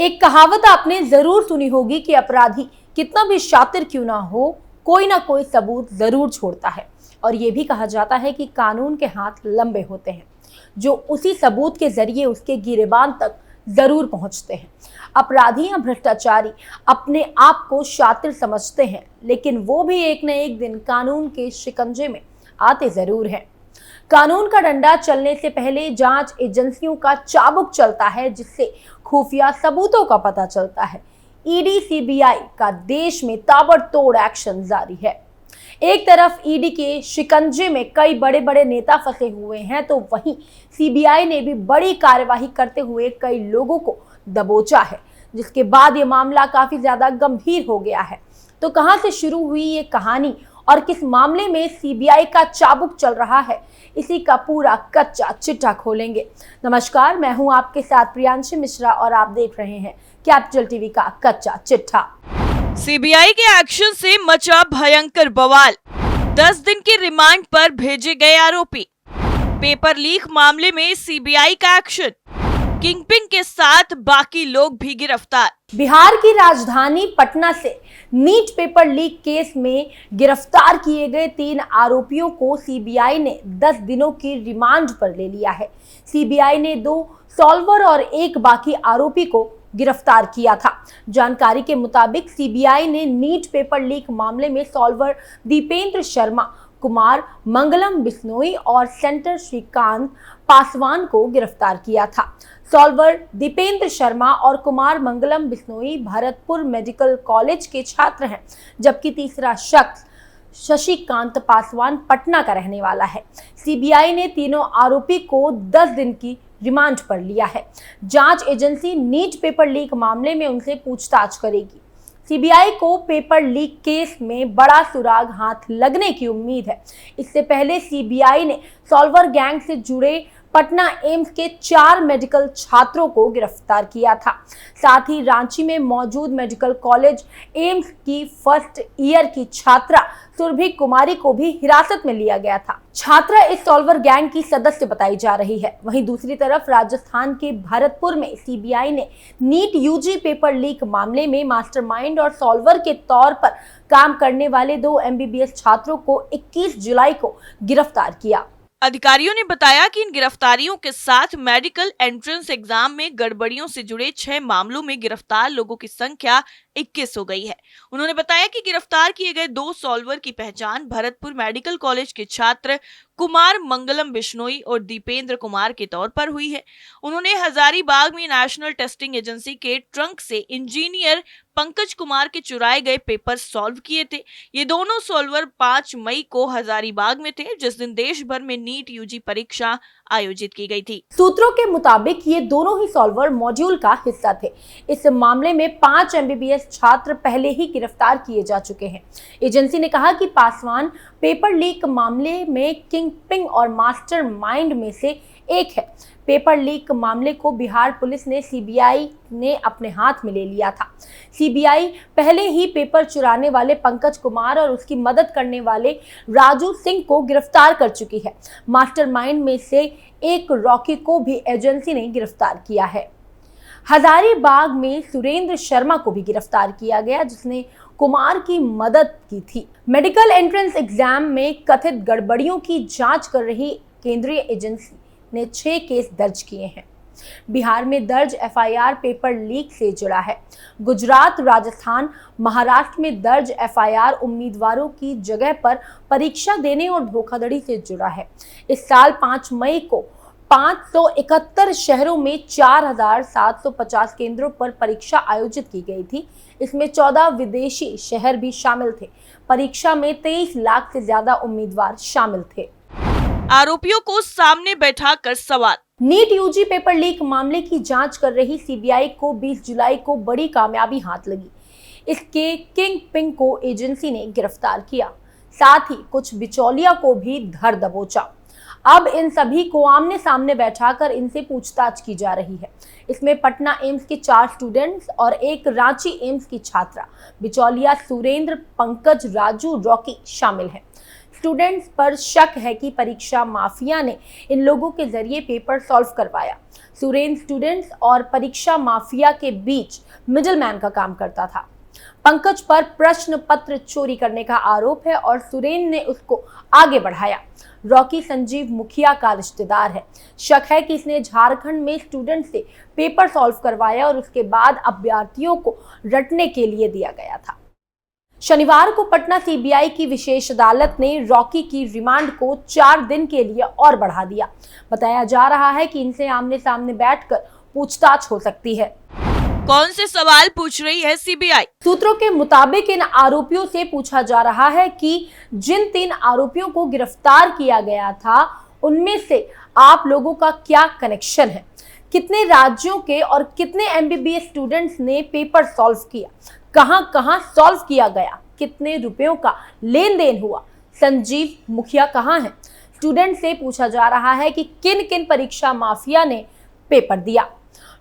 एक कहावत आपने जरूर सुनी होगी कि अपराधी कितना भी शातिर क्यों ना हो, कोई ना कोई सबूत जरूर छोड़ता है। और ये भी कहा जाता है कि कानून के हाथ लंबे होते हैं जो उसी सबूत के जरिए उसके गिरेबान तक जरूर पहुंचते हैं। अपराधी या भ्रष्टाचारी अपने आप को शातिर समझते हैं, लेकिन वो भी एक न एक दिन कानून के शिकंजे में आते जरूर हैं। कानून का डंडा चलने से पहले जांच एजेंसियों का चाबुक चलता है, जिससे खुफिया सबूतों का पता चलता है। ईडी सीबीआई का देश में ताबड़तोड़ एक्शन जारी है। एक तरफ ईडी के शिकंजे में कई बड़े बड़े नेता फंसे हुए हैं, तो वहीं सीबीआई ने भी बड़ी कार्यवाही करते हुए कई लोगों को दबोचा है, जिसके बाद ये मामला काफी ज्यादा गंभीर हो गया है। तो कहां से शुरू हुई ये कहानी और किस मामले में सीबीआई का चाबुक चल रहा है, इसी का पूरा कच्चा चिट्ठा खोलेंगे। नमस्कार, मैं हूं आपके साथ प्रियांशी मिश्रा और आप देख रहे हैं कैपिटल टीवी का कच्चा चिट्ठा। सीबीआई के एक्शन से मचा भयंकर बवाल। 10 दिन की रिमांड पर भेजे गए आरोपी। पेपर लीक मामले में सीबीआई का एक्शन। किंगपिन के साथ बाकी लोग भी गिरफ्तार। बिहार की राजधानी पटना से नीट पेपर लीक केस में गिरफ्तार किए गए 3 आरोपियों को सीबीआई ने 10 दिनों की रिमांड पर ले लिया है। सीबीआई ने 2 सॉल्वर और 1 बाकी आरोपी को गिरफ्तार किया था। जानकारी के मुताबिक सीबीआई ने नीट पेपर लीक मामले में सॉल्वर दीपेंद्र शर्मा, कुमार मंगलम बिश्नोई और सेंटर श्रीकांत पासवान को गिरफ्तार किया था। सॉल्वर दीपेंद्र शर्मा और कुमार मंगलम बिश्नोई भरतपुर मेडिकल कॉलेज के छात्र हैं, जबकि तीसरा शख्स शशिकांत पासवान पटना का रहने वाला है। सीबीआई ने तीनों आरोपी को 10 दिन की रिमांड पर लिया है। जांच एजेंसी नीट पेपर लीक मामले में उनसे पूछताछ करेगी। सीबीआई को पेपर लीक केस में बड़ा सुराग हाथ लगने की उम्मीद है। इससे पहले सीबीआई ने सॉल्वर गैंग से जुड़े पटना एम्स के 4 मेडिकल छात्रों को गिरफ्तार किया था। साथ ही रांची में मौजूद मेडिकल कॉलेज एम्स की फर्स्ट ईयर की छात्रा सुरभि कुमारी को भी हिरासत में लिया गया था। छात्रा इस सॉल्वर गैंग की सदस्य बताई जा रही है। वहीं दूसरी तरफ राजस्थान के भरतपुर में सीबीआई ने नीट यूजी पेपर लीक मामले में मास्टरमाइंड और सॉल्वर के तौर पर काम करने वाले 2 एमबीबीएस छात्रों को 21 जुलाई को गिरफ्तार किया। अधिकारियों ने बताया कि इन गिरफ्तारियों के साथ मेडिकल एंट्रेंस एग्जाम में गड़बड़ियों से जुड़े 6 मामलों में गिरफ्तार लोगों की संख्या 21 हो गई है। उन्होंने बताया कि गिरफ्तार किए गए 2 सॉल्वर की पहचान भरतपुर मेडिकल कॉलेज के छात्र कुमार मंगलम बिश्नोई और दीपेंद्र कुमार के तौर पर हुई है। उन्होंने हजारीबाग में नेशनल टेस्टिंग एजेंसी के ट्रंक से इंजीनियर पंकज कुमार के चुराए गए पेपर सॉल्व किए थे। ये दोनों सॉल्वर 5 मई को हजारीबाग में थे, जिस दिन देश भर में नीट यूजी परीक्षा आयोजित की गई थी। सूत्रों के मुताबिक ये दोनों ही सॉल्वर मॉड्यूल का हिस्सा थे। इस मामले में 5 एमबीबीएस छात्र पहले ही गिरफ्तार किए जा चुके हैं। एजेंसी ने कहा कि पासवान पेपर लीक मामले में किंगपिन और मास्टरमाइंड में से एक है। पेपर लीक मामले को बिहार पुलिस ने सीबीआई ने अपने हाथ में ले लिया था। सीबीआई पहले ही पेपर चुराने वाले पंकज कुमार और उसकी मदद करने वाले राजू सिंह को गिरफ्तार कर चुकी है। मास्टरमाइंड में से एक रॉकी को भी एजेंसी ने गिरफ्तार किया है। हजारीबाग में सुरेंद्र शर्मा को भी गिरफ्तार किया गया, जिसने कुमार की मदद की थी। मेडिकल एंट्रेंस एग्जाम में कथित गड़बड़ियों की जांच कर रही केंद्रीय एजेंसी ने 6 केस दर्ज किए हैं। बिहार में दर्ज एफआईआर पेपर लीक से जुड़ा है। गुजरात, राजस्थान, महाराष्ट्र में दर्ज एफआईआर उम्मीदवारों की जगह पर परीक्षा देने और धोखाधड़ी से जुड़ा है। इस साल 5 मई को 571 शहरों में 4750 केंद्रों पर परीक्षा आयोजित की गई थी। इसमें 14 विदेशी शहर भी शामिल थे। परीक्षा में 23 लाख से ज्यादा उम्मीदवार शामिल थे। आरोपियों को सामने बैठाकर सवाल। नीट यूजी पेपर लीक मामले की जांच कर रही सीबीआई को 20 जुलाई को बड़ी कामयाबी हाथ लगी। इसके किंगपिन को एजेंसी ने गिरफ्तार किया, साथ ही कुछ बिचौलिया को भी धर दबोचा। अब इन सभी को आमने सामने बैठाकर इनसे पूछताछ की जा रही है। इसमें पटना एम्स के 4 स्टूडेंट्स और एक रांची एम्स की छात्रा बिचौलिया सुरेंद्र, पंकज, राजू, रॉकी शामिल हैं। स्टूडेंट्स पर शक है कि परीक्षा माफिया ने इन लोगों के जरिए पेपर सॉल्व करवाया। सुरेंद्र स्टूडेंट्स और परीक्षा माफिया के बीच मिडलमैन का काम करता था। पंकज पर प्रश्न पत्र चोरी करने का आरोप है और सुरेंद्र ने उसको आगे बढ़ाया। रॉकी संजीव मुखिया का रिश्तेदार है। शक है कि इसने झारखंड में स्टूडेंट से पेपर सॉल्व करवाया और उसके बाद अभ्यर्थियों को रटने के लिए दिया गया था। शनिवार को पटना सीबीआई की विशेष अदालत ने रॉकी की रिमांड को 4 दिन के लिए और बढ़ा दिया। बताया जा रहा है कि इनसे आमने सामने बैठकर पूछताछ हो सकती है। कौन से सवाल पूछ रही है सीबीआई? सूत्रों के मुताबिक इन आरोपियों से पूछा जा रहा है कि जिन 3 आरोपियों को गिरफ्तार किया गया था उनमें से आप लोगों का क्या कनेक्शन है, कितने राज्यों के और कितने एमबीबीएस स्टूडेंट्स ने पेपर सॉल्व किया, कहां सॉल्व किया गया, कितने रुपयों का लेन देन हुआ, संजीव मुखिया कहां है। स्टूडेंट से पूछा जा रहा है कि किन किन परीक्षा माफिया ने पेपर दिया।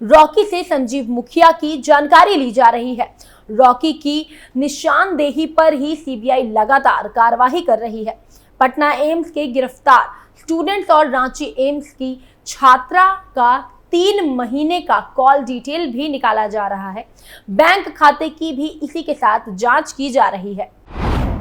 रॉकी से संजीव मुखिया की जानकारी ली जा रही है। रॉकी की निशानदेही पर ही सीबीआई लगातार कार्रवाई कर रही है। पटना एम्स के गिरफ्तार स्टूडेंट्स और रांची एम्स की छात्रा का 3 महीने का कॉल डिटेल भी निकाला जा रहा है। बैंक खाते की भी इसी के साथ जांच की जा रही है।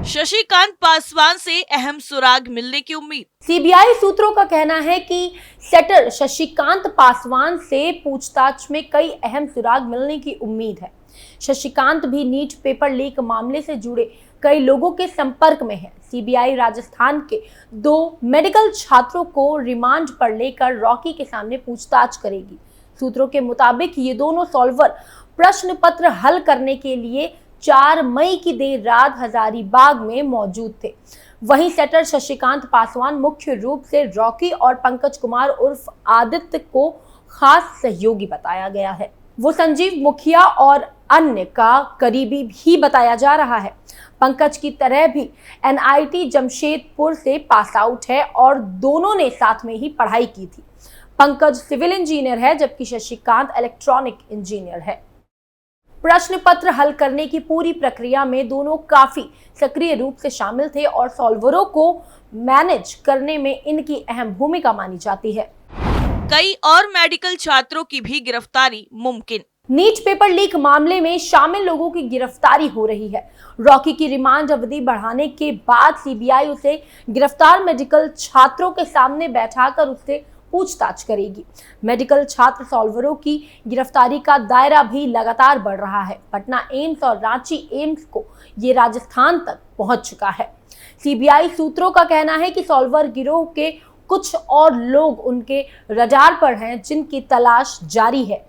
शशिकांत पासवान से अहम सुराग मिलने की उम्मीद। सीबीआई सूत्रों का कहना है कि सेटर शशिकांत पासवान से पूछताछ में कई अहम सुराग मिलने की उम्मीद है। शशिकांत भी नीट पेपर लीक मामले से जुड़े कई लोगों के संपर्क में है। सीबीआई राजस्थान के 2 मेडिकल छात्रों को रिमांड पर लेकर रॉकी के सामने पूछताछ करेगी। सूत्रों के मुताबिक ये दोनों सॉल्वर प्रश्न पत्र हल करने के लिए 4 मई की देर रात हजारीबाग में मौजूद थे। वहीं सेटर शशिकांत पासवान मुख्य रूप से रॉकी और पंकज कुमार उर्फ आदित्य को खास सहयोगी बताया गया है। वो संजीव मुखिया और अन्य का करीबी भी बताया जा रहा है। पंकज की तरह भी एनआईटी जमशेदपुर से पास आउट है और दोनों ने साथ में ही पढ़ाई की थी। पंकज सिविल इंजीनियर है जबकि शशिकांत इलेक्ट्रॉनिक इंजीनियर है। प्रश्न पत्र हल करने की पूरी प्रक्रिया में दोनों काफी सक्रिय रूप से शामिल थे और सॉल्वरों को मैनेज करने में इनकी अहम भूमिका मानी जाती है। कई और मेडिकल छात्रों की भी गिरफ्तारी मुमकिन। नीट पेपर लीक मामले में शामिल लोगों की गिरफ्तारी हो रही है। रॉकी की रिमांड अवधि बढ़ाने के बाद सीबीआई उसे गिरफ्तार मेडिकल छात्रों के सामने बैठाकर उससे पूछताछ करेगी। मेडिकल छात्र सॉल्वरों की गिरफ्तारी का दायरा भी लगातार बढ़ रहा है। पटना एम्स और रांची एम्स को ये राजस्थान तक पहुंच चुका है। सीबीआई सूत्रों का कहना है कि सॉल्वर गिरोह के कुछ और लोग उनके रडार पर हैं जिनकी तलाश जारी है।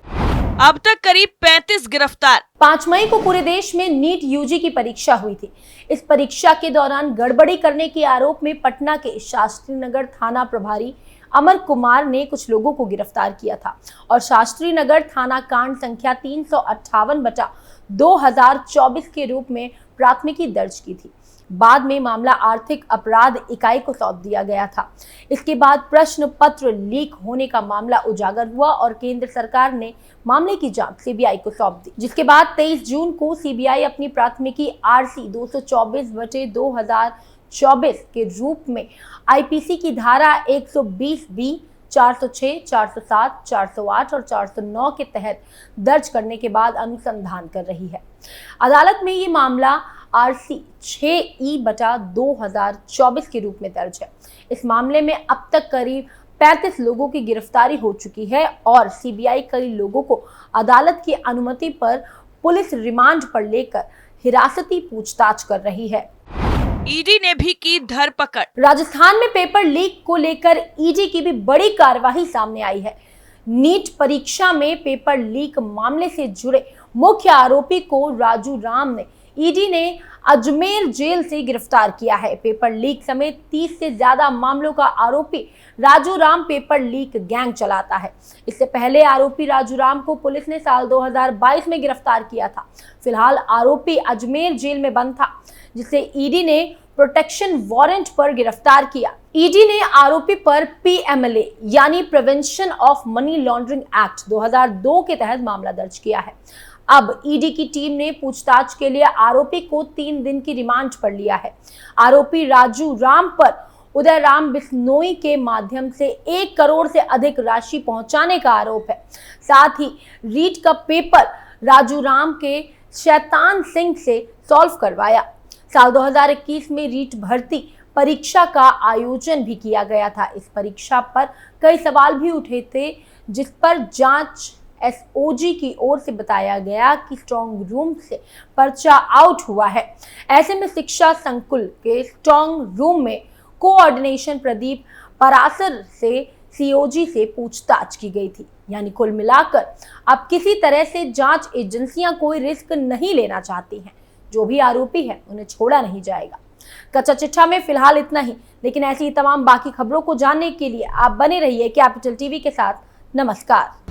अब तक करीब 35 गिरफ्तार। 5 मई को पूरे देश में नीट यूजी की परीक्षा हुई थी। इस परीक्षा के दौरान गड़बड़ी करने के आरोप में पटना के शास्त्री नगर थाना प्रभारी अमर कुमार ने कुछ लोगों को गिरफ्तार किया था और शास्त्री नगर थाना कांड संख्या 358/2024 के रूप में प्राथमिकी दर्ज की थी। बाद में मामला आर्थिक अपराध इकाई को सौंप दिया गया था। इसके बाद प्रश्न पत्र लीक होने का मामला उजागर हुआ और केंद्र सरकार ने मामले की जांच सीबीआई को सौंप दी, जिसके बाद 23 जून को सीबीआई अपनी प्राथमिकी RC 224/2024 के रूप में आईपीसी की धारा 120B, 406, 407, 408 और 409 के तहत दर्ज करने के बाद अनुसंधान कर रही है। अदालत में ये मामला RC 6E/2024 के रूप में दर्ज है। इस मामले में अब तक करीब 35 लोगों की गिरफ्तारी हो चुकी है और सीबीआई कई लोगों को अदालत की अनुमति पर पुलिस रिमांड पर लेकर हिरासती पूछताछ कर रही है। ईडी ने भी की धरपकड़। राजस्थान में पेपर लीक को लेकर ईडी की भी बड़ी कार्रवाई सामने आई है। नीट परीक्षा में पेपर लीक मामले से जुड़े मुख्य आरोपी को राजू राम ने ईडी ने अजमेर जेल से गिरफ्तार किया है। पेपर लीक समेत 30 से ज्यादा मामलों का आरोपी Raju Ram paper leak gang चलाता है। इससे पहले आरोपी राजू राम को पुलिस ने साल 2022 में गिरफ्तार किया था। फिलहाल आरोपी अजमेर जेल में बंद था, जिसे ईडी ने प्रोटेक्शन वारंट पर गिरफ्तार किया। ईडी ने आरोपी पर PMLA यानी prevention of money laundering act 2002 के तहत मामला दर्ज किया है। अब ईडी की टीम ने पूछताछ के लिए आरोपी को 3 दिन की रिमांड पर लिया है। आरोपी राजू राम पर उदय राम बिश्नोई के माध्यम से 1 करोड़ से अधिक राशि पहुंचाने का आरोप है। साथ ही रीट का पेपर राजू राम के शैतान सिंह से सॉल्व करवाया। साल 2021 में रीट भर्ती परीक्षा का आयोजन भी किया गया था। इस परीक्षा पर कई सवाल भी उठे थे, जिस पर जांच एसओजी की ओर से बताया गया कि स्ट्रांग रूम से पर्चा आउट हुआ है। ऐसे में शिक्षा संकुल के स्ट्रांग रूम में कोऑर्डिनेशन प्रदीप परासर से सीओजी से पूछताछ की गई थी। यानी कुल मिलाकर अब किसी तरह से जांच एजेंसियां कोई रिस्क नहीं लेना चाहती हैं। जो भी आरोपी है उन्हें छोड़ा नहीं जाएगा। कच्चा चिट्ठा में फिलहाल इतना ही, लेकिन ऐसी तमाम बाकी खबरों को जानने के लिए आप बने रहिए कैपिटल टीवी के साथ। नमस्कार।